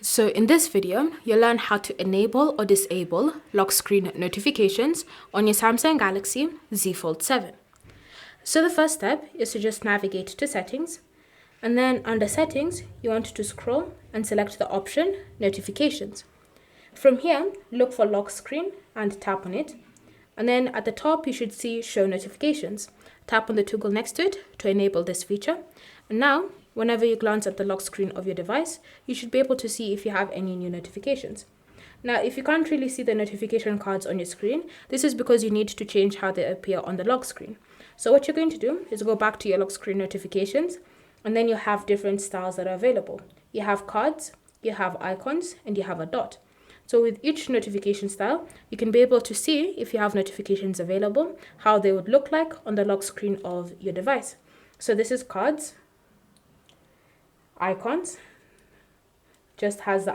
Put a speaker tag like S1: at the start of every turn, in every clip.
S1: So in this video, you'll learn how to enable or disable lock screen notifications on your Samsung Galaxy Z Fold 7. So the first step is to just navigate to settings, and then under settings, you want to scroll and select the option notifications. From here, look for lock screen and tap on it. And then at the top, you should see show notifications. Tap on the toggle next to it to enable this feature. And now, whenever you glance at the lock screen of your device, you should be able to see if you have any new notifications. Now, if you can't really see the notification cards on your screen, this is because you need to change how they appear on the lock screen. So what you're going to do is go back to your lock screen notifications, and then you have different styles that are available. You have cards, you have icons, and you have a dot. So with each notification style, you can be able to see if you have notifications available, how they would look like on the lock screen of your device. So this is cards. Icons just has the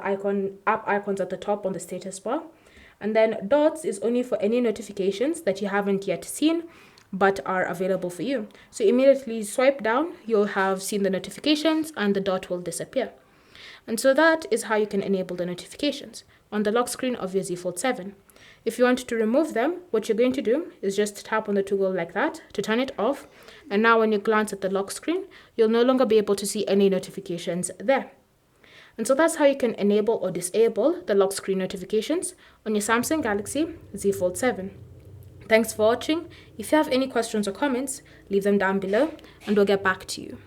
S1: app icons at the top on the status bar. And then dots is only for any notifications that you haven't yet seen but are available for you. So immediately swipe down, you'll have seen the notifications and the dot will disappear. And so that is how you can enable the notifications on the lock screen of your Z Fold 7. If you want to remove them, what you're going to do is just tap on the toggle like that to turn it off. And now when you glance at the lock screen, you'll no longer be able to see any notifications there. And so that's how you can enable or disable the lock screen notifications on your Samsung Galaxy Z Fold 7. Thanks for watching. If you have any questions or comments, leave them down below and we'll get back to you.